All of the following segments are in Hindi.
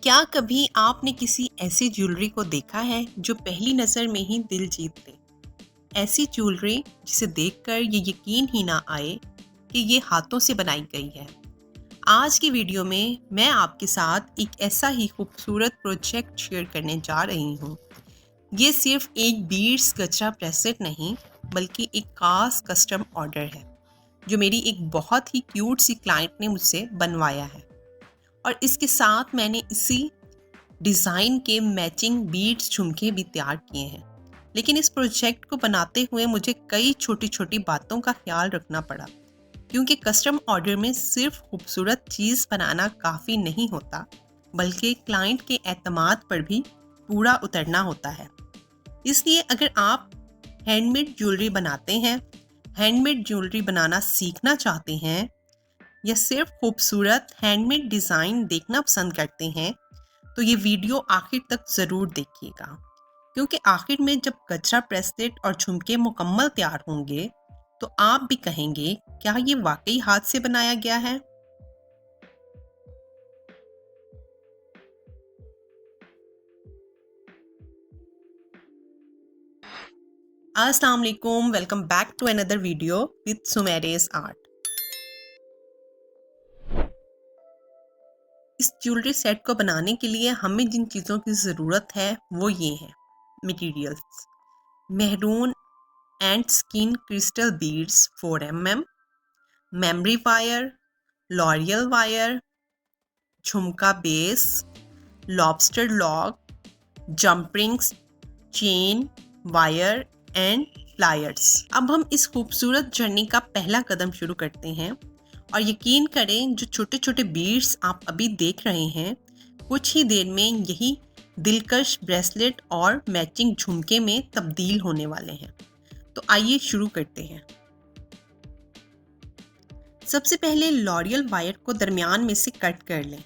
क्या कभी आपने किसी ऐसी ज्वेलरी को देखा है जो पहली नज़र में ही दिल जीत ले? ऐसी ज्वेलरी जिसे देखकर ये यकीन ही ना आए कि ये हाथों से बनाई गई है। आज की वीडियो में मैं आपके साथ एक ऐसा ही खूबसूरत प्रोजेक्ट शेयर करने जा रही हूँ। ये सिर्फ एक बीड्स गजरा ब्रेसलेट नहीं, बल्कि एक खास कस्टम ऑर्डर है जो मेरी एक बहुत ही क्यूट सी क्लाइंट ने मुझसे बनवाया है। और इसके साथ मैंने इसी डिज़ाइन के मैचिंग बीड्स झुमके भी तैयार किए हैं। लेकिन इस प्रोजेक्ट को बनाते हुए मुझे कई छोटी छोटी बातों का ख्याल रखना पड़ा, क्योंकि कस्टम ऑर्डर में सिर्फ खूबसूरत चीज़ बनाना काफ़ी नहीं होता, बल्कि क्लाइंट के एतमाद पर भी पूरा उतरना होता है। इसलिए अगर आप हैंडमेड ज्वेलरी बनाते हैं, हैंडमेड ज्वेलरी बनाना सीखना चाहते हैं, या सिर्फ खूबसूरत हैंडमेड डिज़ाइन देखना पसंद करते हैं, तो ये वीडियो आखिर तक ज़रूर देखिएगा, क्योंकि आखिर में जब गजरा ब्रेसलेट और झुमके मुकम्मल तैयार होंगे तो आप भी कहेंगे, क्या ये वाकई हाथ से बनाया गया है। अस्सलाम वालेकुम, welcome back to another video with सुमेरेस आर्ट। इस ज्वेलरी सेट को बनाने के लिए हमें जिन चीज़ों की ज़रूरत है वो ये हैं मटेरियल्स: मेहरून and skin crystal beads 4 mm, memory wire, लॉरियल wire, jhumka base, lobster lock, jump rings, chain, wire and pliers. अब हम इस खूबसूरत जर्नी का पहला कदम शुरू करते हैं, और यकीन करें, जो छोटे छोटे बीड्स आप अभी देख रहे हैं, कुछ ही देर में यही दिलकश ब्रेसलेट और मैचिंग झुमके में तब्दील होने वाले हैं। तो आइए शुरू करते हैं। सबसे पहले लॉरियल वायर को दरमियान में से कट कर लें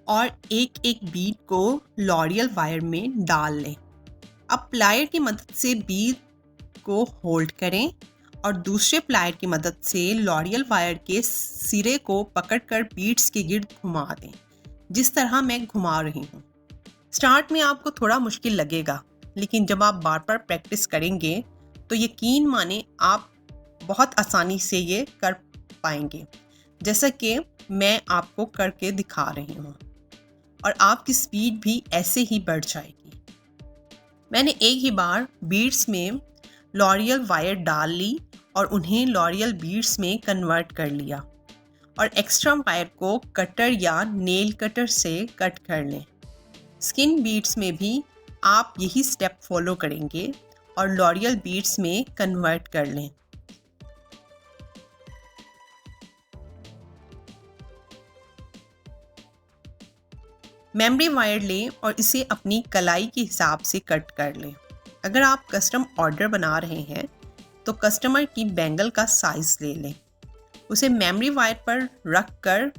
और एक एक बीड को लॉरियल वायर में डाल लें। अब प्लायर की मदद से बीड को होल्ड करें और दूसरे प्लायर की मदद से लॉरियल वायर के सिरे को पकड़कर बीड्स के गिर्द घुमा दें, जिस तरह मैं घुमा रही हूँ। स्टार्ट में आपको थोड़ा मुश्किल लगेगा, लेकिन जब आप बार बार प्रैक्टिस करेंगे तो यकीन माने आप बहुत आसानी से ये कर पाएंगे, जैसा कि मैं आपको करके दिखा रही हूँ, और आपकी स्पीड भी ऐसे ही बढ़ जाएगी। मैंने एक ही बार बीड्स में लॉरियल वायर डाल ली और उन्हें लॉरियल बीड्स में कन्वर्ट कर लिया, और एक्स्ट्रा वायर को कटर या नेल कटर से कट कर लें। स्किन बीड्स में भी आप यही स्टेप फॉलो करेंगे और लॉरियल बीड्स में कन्वर्ट कर लें। मेमरी वायर लें और इसे अपनी कलाई के हिसाब से कट कर लें। अगर आप कस्टम ऑर्डर बना रहे हैं तो कस्टमर की बैंगल का साइज़ ले लें, उसे मेमरी वायर पर रख कर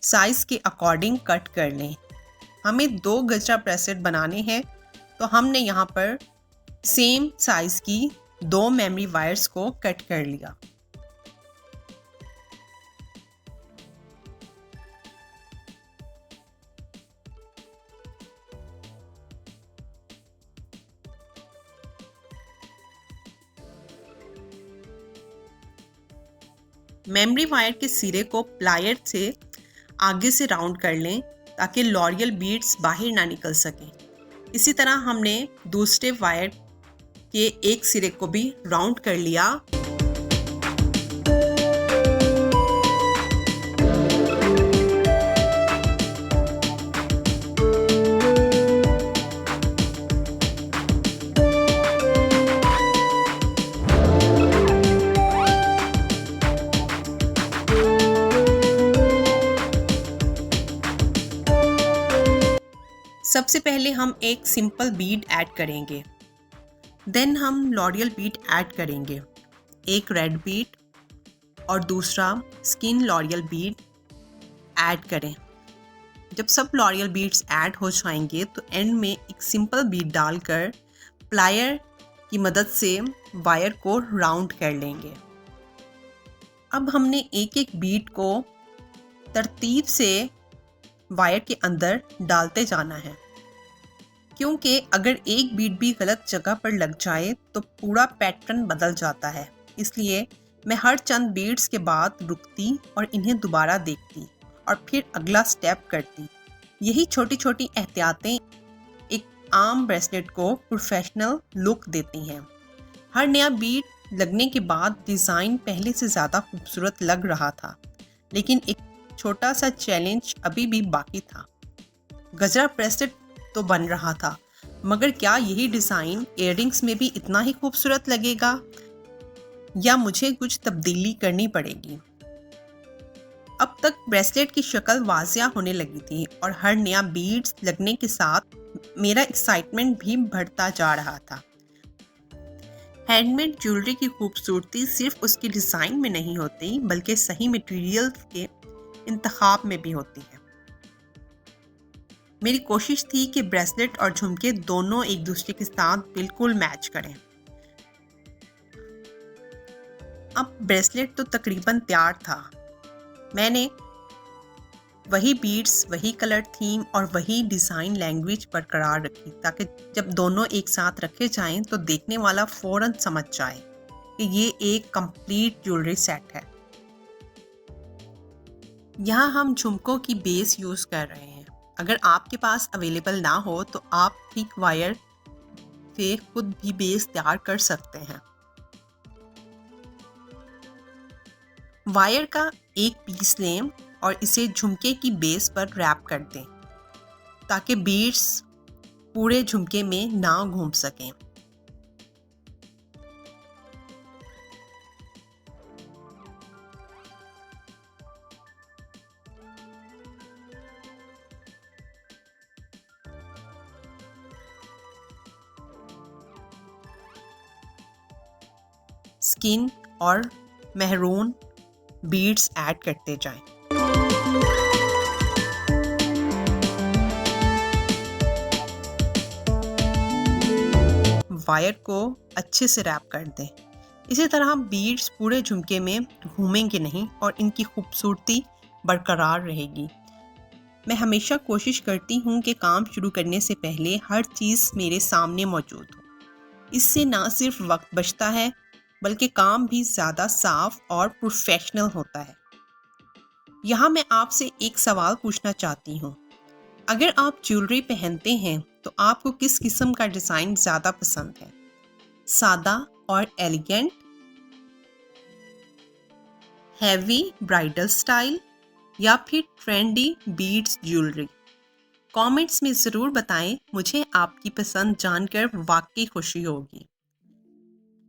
साइज़ के अकॉर्डिंग कट कर लें। हमें 2 गजरा ब्रेसलेट बनाने हैं, तो हमने यहाँ पर सेम साइज़ की 2 मेमरी वायर्स को कट कर लिया। मेमरी वायर के सिरे को प्लायर से आगे से राउंड कर लें, ताकि लॉरियल बीड्स बाहर ना निकल सकें। इसी तरह हमने दूसरे वायर के एक सिरे को भी राउंड कर लिया। सबसे पहले हम एक सिंपल बीड ऐड करेंगे, देन हम लॉरियल बीड ऐड करेंगे, एक रेड बीड और दूसरा स्किन लॉरियल बीड ऐड करें। जब सब लॉरियल बीड्स ऐड हो जाएंगे तो एंड में एक सिंपल बीड डालकर प्लायर की मदद से वायर को राउंड कर लेंगे। अब हमने एक एक बीड को तरतीब से वायर के अंदर डालते जाना है, क्योंकि अगर एक बीड भी गलत जगह पर लग जाए तो पूरा पैटर्न बदल जाता है। इसलिए मैं हर चंद बीड्स के बाद रुकती और इन्हें दोबारा देखती और फिर अगला स्टेप करती। यही छोटी छोटी एहतियातें एक आम ब्रेसलेट को प्रोफेशनल लुक देती हैं। हर नया बीड लगने के बाद डिज़ाइन पहले से ज़्यादा खूबसूरत लग रहा था, लेकिन एक छोटा सा चैलेंज अभी भी बाकी था। गजरा ब्रेसलेट तो बन रहा था, मगर क्या यही डिज़ाइन इयररिंग्स में भी इतना ही खूबसूरत लगेगा या मुझे कुछ तब्दीली करनी पड़ेगी? अब तक ब्रेसलेट की शक्ल वाज़िया होने लगी थी और हर नया बीड्स लगने के साथ मेरा एक्साइटमेंट भी बढ़ता जा रहा था। हैंडमेड ज्वेलरी की खूबसूरती सिर्फ उसके डिज़ाइन में नहीं होती, बल्कि सही मटेरियल के इंतखाब में भी होती है। मेरी कोशिश थी कि ब्रेसलेट और झुमके दोनों एक दूसरे के साथ बिल्कुल मैच करें। अब ब्रेसलेट तो तकरीबन तैयार था। मैंने वही बीड्स, वही कलर थीम और वही डिज़ाइन लैंग्वेज बरकरार रखी, ताकि जब दोनों एक साथ रखे जाएं तो देखने वाला फ़ौरन समझ जाए कि ये एक कंप्लीट ज्वेलरी सेट है। यहाँ हम झुमकों की बेस यूज़ कर रहे हैं। अगर आपके पास अवेलेबल ना हो तो आप थिक वायर से खुद भी बेस तैयार कर सकते हैं। वायर का एक पीस लें और इसे झुमके की बेस पर रैप कर दें, ताकि बीड्स पूरे झुमके में ना घूम सकें। स्किन और मेहरून बीड्स ऐड करते जाएं। वायर को अच्छे से रैप कर दें। इसी तरह बीड्स पूरे झुमके में घूमेंगे नहीं और इनकी खूबसूरती बरकरार रहेगी। मैं हमेशा कोशिश करती हूँ कि काम शुरू करने से पहले हर चीज़ मेरे सामने मौजूद हो। इससे ना सिर्फ वक्त बचता है, बल्कि काम भी ज़्यादा साफ और प्रोफेशनल होता है। यहाँ मैं आपसे एक सवाल पूछना चाहती हूँ। अगर आप ज्वेलरी पहनते हैं तो आपको किस किस्म का डिज़ाइन ज़्यादा पसंद है? सादा और एलिगेंट, हैवी ब्राइडल स्टाइल या फिर ट्रेंडी बीड्स ज्वेलरी? कमेंट्स में ज़रूर बताएं, मुझे आपकी पसंद जानकर वाकई खुशी होगी।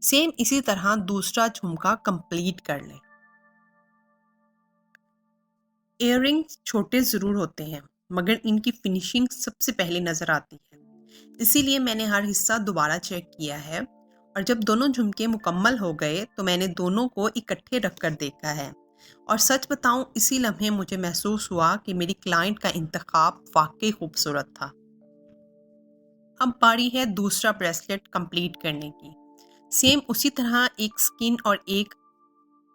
सेम इसी तरह दूसरा झुमका कंप्लीट कर लें। इयररिंग्स छोटे ज़रूर होते हैं, मगर इनकी फिनिशिंग सबसे पहले नज़र आती है। इसीलिए मैंने हर हिस्सा दोबारा चेक किया है और जब दोनों झुमके मुकम्मल हो गए तो मैंने दोनों को इकट्ठे रखकर देखा है। और सच बताऊं, इसी लम्हे मुझे महसूस हुआ कि मेरी क्लाइंट का इंतखाब वाकई खूबसूरत था। अब बारी है दूसरा ब्रेसलेट कंप्लीट करने की। सेम उसी तरह एक स्किन और एक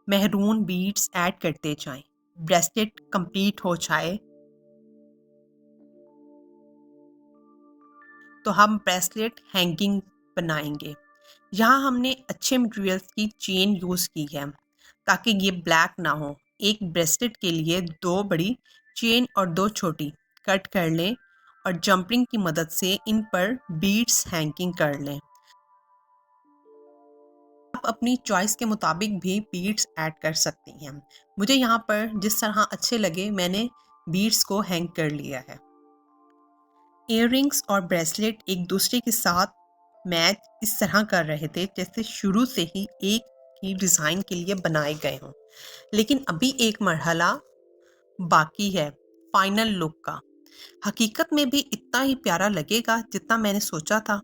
मेहरून बीड्स ऐड करते जाएं। ब्रेसलेट कंप्लीट हो जाए तो हम ब्रेसलेट हैंगिंग बनाएंगे। यहाँ हमने अच्छे मटेरियल्स की चेन यूज़ की है ताकि ये ब्लैक ना हो। एक ब्रेसलेट के लिए 2 बड़ी चेन और 2 छोटी कट कर लें और जंपरिंग की मदद से इन पर बीड्स हैंगिंग कर लें। आप अपनी चॉइस के मुताबिक भी बीड्स ऐड कर सकती हैं। मुझे यहाँ पर जिस तरह अच्छे लगे मैंने बीड्स को हैंग कर लिया है। इयररिंग्स और ब्रेसलेट एक दूसरे के साथ मैच इस तरह कर रहे थे जैसे शुरू से ही एक ही डिज़ाइन के लिए बनाए गए हों। लेकिन अभी एक मरहला बाकी है, फाइनल लुक का। हकीकत में भी इतना ही प्यारा लगेगा जितना मैंने सोचा था।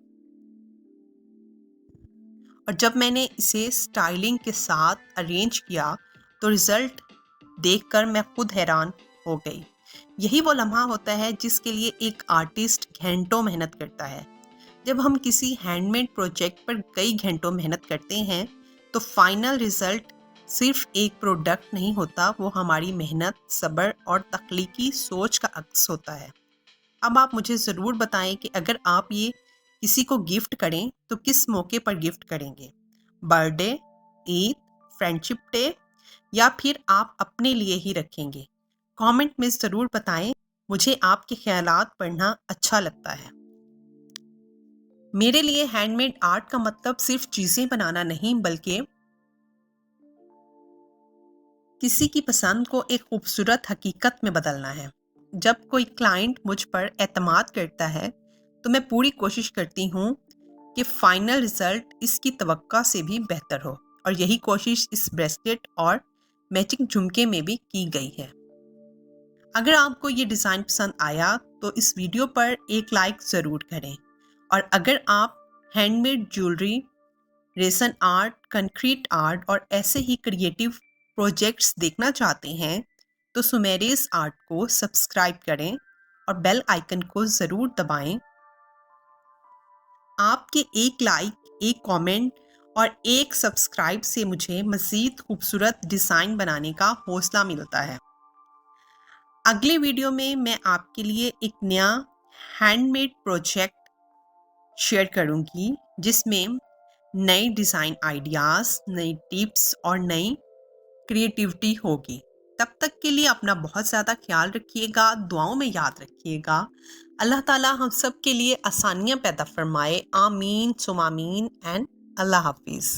और जब मैंने इसे स्टाइलिंग के साथ अरेंज किया तो रिज़ल्ट देखकर मैं खुद हैरान हो गई। यही वो लम्हा होता है जिसके लिए एक आर्टिस्ट घंटों मेहनत करता है। जब हम किसी हैंडमेड प्रोजेक्ट पर कई घंटों मेहनत करते हैं तो फाइनल रिजल्ट सिर्फ एक प्रोडक्ट नहीं होता, वो हमारी मेहनत, सब्र और तख्लीकी सोच का अक्स होता है। अब आप मुझे ज़रूर बताएं कि अगर आप ये किसी को गिफ्ट करें तो किस मौके पर गिफ्ट करेंगे? बर्थडे, ईद, फ्रेंडशिप डे या फिर आप अपने लिए ही रखेंगे? कमेंट में ज़रूर बताएं, मुझे आपके ख्यालात पढ़ना अच्छा लगता है। मेरे लिए हैंडमेड आर्ट का मतलब सिर्फ चीज़ें बनाना नहीं, बल्कि किसी की पसंद को एक खूबसूरत हकीकत में बदलना है। जब कोई क्लाइंट मुझ पर एतमाद करता है तो मैं पूरी कोशिश करती हूँ कि फाइनल रिजल्ट इसकी तवक्का से भी बेहतर हो, और यही कोशिश इस ब्रेसलेट और मैचिंग झुमके में भी की गई है। अगर आपको ये डिज़ाइन पसंद आया तो इस वीडियो पर एक लाइक ज़रूर करें, और अगर आप handmade jewellery, ration art, concrete art और ऐसे ही क्रिएटिव प्रोजेक्ट्स देखना चाहते हैं तो सुमेरिस आर्ट को सब्सक्राइब करें और बेल आइकन को ज़रूर दबाएं। आपके एक लाइक, एक कमेंट और एक सब्सक्राइब से मुझे मज़ीद खूबसूरत डिज़ाइन बनाने का हौसला मिलता है। अगले वीडियो में मैं आपके लिए एक नया हैंडमेड प्रोजेक्ट शेयर करूंगी, जिसमें नए डिज़ाइन आइडियाज़, नई टिप्स और नई क्रिएटिविटी होगी। तब तक के लिए अपना बहुत ज़्यादा ख्याल रखिएगा, दुआओं में याद रखिएगा। अल्लाह ताला हम सब के लिए आसानियाँ पैदा फरमाए। आमीन सुम आमीन एंड अल्लाह हाफिज़।